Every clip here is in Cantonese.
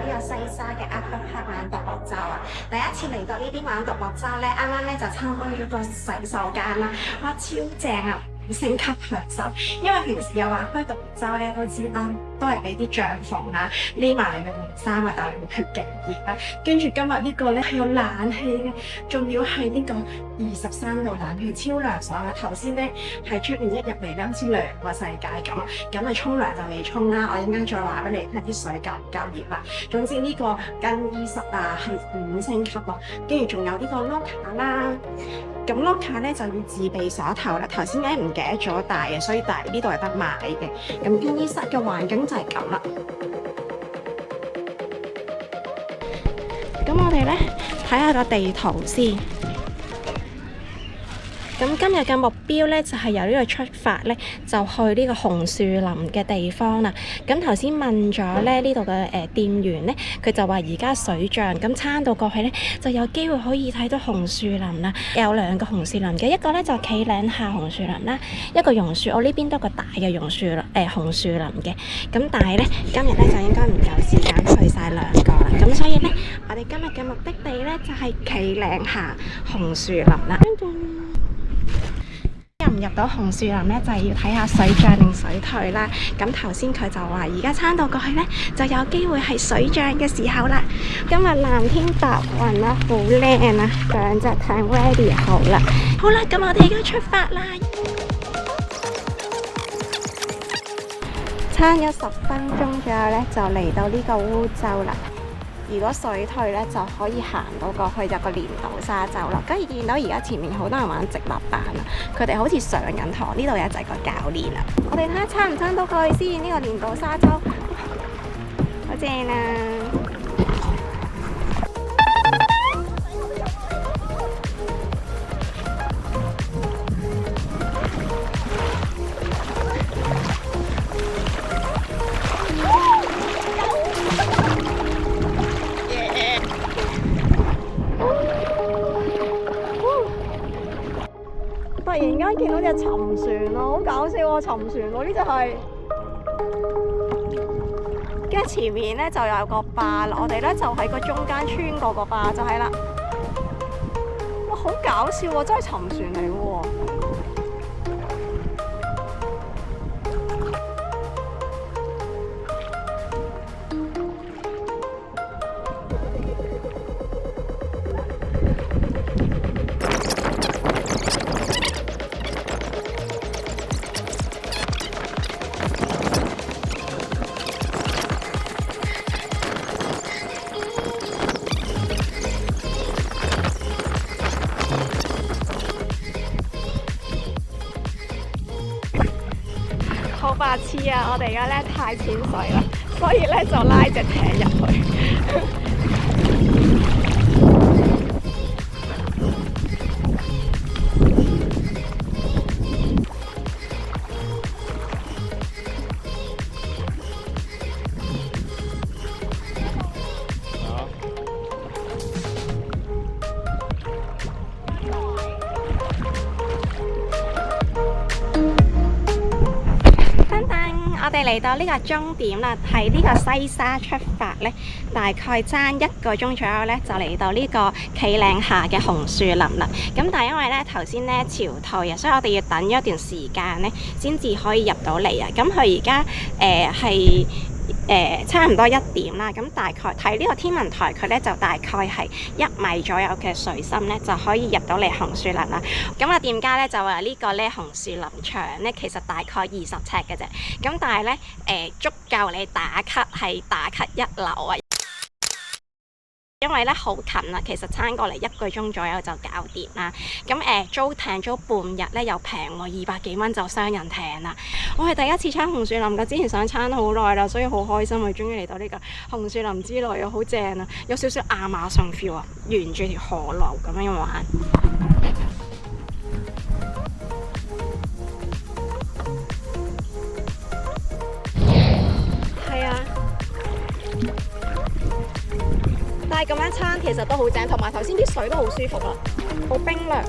呢個西沙嘅 Upper Park 玩獨樂洲啊！第一次嚟到呢邊玩獨樂洲咧，啱啱咧就參觀咗個洗手間啦，哇超正啊！升級享受，因為平時有玩開獨樂洲咧都知啦，都係俾啲帳篷啊，匿埋你嘅件衫啊，但係佢勁熱啦。跟住今日呢個咧係有冷氣嘅，仲要係呢個23度冷氣，超涼爽啊！頭先咧喺出面一入嚟咧，好似兩個世界咁。咁啊沖涼就未沖啦，我一陣間再話俾你聽啲水夠唔夠熱啦。總之呢個更衣室啊係5星級咯，跟住仲有呢個 locker 啦。咁 locker 咧就要自備鎖頭啦，頭先咧唔記得咗帶嘅，所以帶呢度係得買嘅。咁更衣室嘅環境就係咁啦。咁我哋咧睇下個地圖先。咁今日嘅目標咧就係由呢度出發咧，就去呢個紅樹林嘅地方啦。咁頭先問咗咧呢度嘅店員咧，佢就話而家水漲，咁撐到過去咧就有機會可以睇到紅樹林啦。有2個紅樹林嘅，一個咧就企嶺下紅樹林啦，一個榕樹。我呢邊都有個大嘅紅樹林嘅。咁但係咧今日咧就應該唔夠時間去晒2個啦。咁所以咧我哋今日嘅目的地咧就係企嶺下紅樹林啦。入唔入到紅樹林咧，就係要睇下水漲定水退啦。咁頭先佢就話，而家撐到過去咧，就有機會係水漲嘅時候啦。今日藍天白雲啦，好靚啊！2隻艇 ready 好啦。好啦，咁我哋而家出發啦。撐咗10分鐘左右咧，就嚟到呢個烏洲啦。如果水退咧，就可以行到過去有個連島沙洲啦。咁而見到而家前面好多人玩直立板啊，佢哋好似上緊堂。呢度有就係個教練啦。我哋睇下撐唔撐到過去先。呢個連島沙洲好正啊！突然間見到隻沉船咯，好搞笑喎！沉船喎，呢隻係。跟住前面咧就有個壩啦，我哋咧就喺個中間穿過個壩就係啦。哇，好搞笑喎！真係沉船嚟喎。好白痴啊！我哋而家咧太淺水啦，所以咧就拉隻艇入去。我哋嚟到呢個終點啦，喺呢個西沙出發呢，大概爭1個鐘左右呢，就嚟到呢個企嶺下嘅紅樹林啦。咁但係因為呢頭先呢潮退啊，所以我哋要等咗一段時間呢，先至可以入到嚟啊。咁佢而家係差唔多1點啦，咁大概睇呢個天文台佢咧就大概係1米左右嘅水深咧就可以入到嚟紅樹林啦。咁啊店家咧就話呢個咧紅樹林長咧其實大概20尺嘅啫，咁但係咧足夠你打卡係打卡一流啊！因為咧好近啦，其實撐過嚟1個鐘左右就搞掂啦。咁租艇租半日咧又平喎，200幾蚊就雙人艇啦。我係第一次撐紅樹林㗎，之前想撐好耐啦，所以好開心啊！終於嚟到呢個紅樹林之旅啊，好正啊，有少少亞馬遜 feel 啊，沿住條河流咁樣玩。係啊。但係咁樣撐其實都好正，同埋頭先啲水都好舒服啦，好冰涼。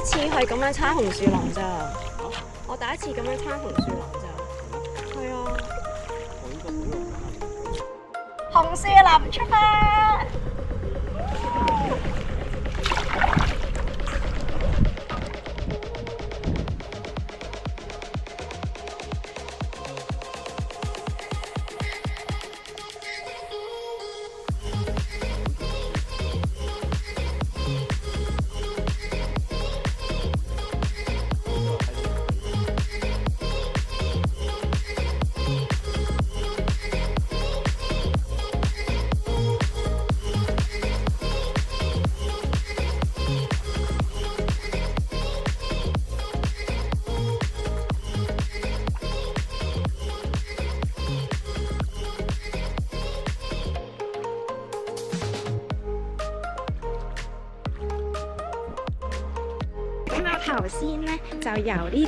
次係咁樣撐紅樹林咋，我第一次咁樣撐紅樹林咋，係啊，紅樹林出發！頭先咧就由呢、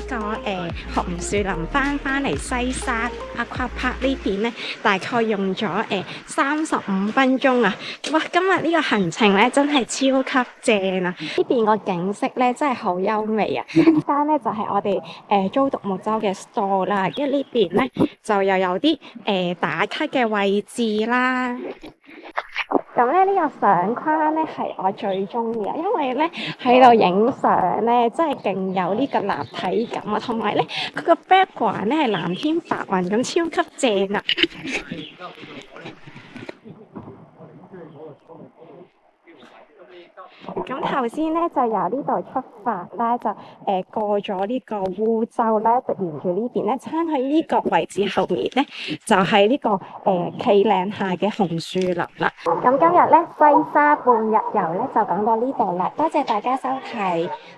紅樹林翻嚟西沙 Aqua Park 呢邊咧，大概用咗35分鐘啊！哇，今日呢個行程咧真係超級正啊！呢邊個景色咧真係好優美啊！呢間咧就係我哋租獨木舟嘅 store 啦，跟住呢邊咧就又有啲打卡嘅位置啦。咁咧呢個相框咧係我最中意啊，因為咧喺度影相咧真係勁有呢個立體感啊，同埋咧佢個 background 咧係藍天白雲咁，超級正啊！咁頭先咧就由呢度出發啦，就過咗呢個烏洲啦，就沿住呢邊咧撐去呢個位置後面咧，就係呢個企嶺下嘅紅樹林啦。咁今日咧西沙半日遊咧就講到呢度啦，多謝大家收睇。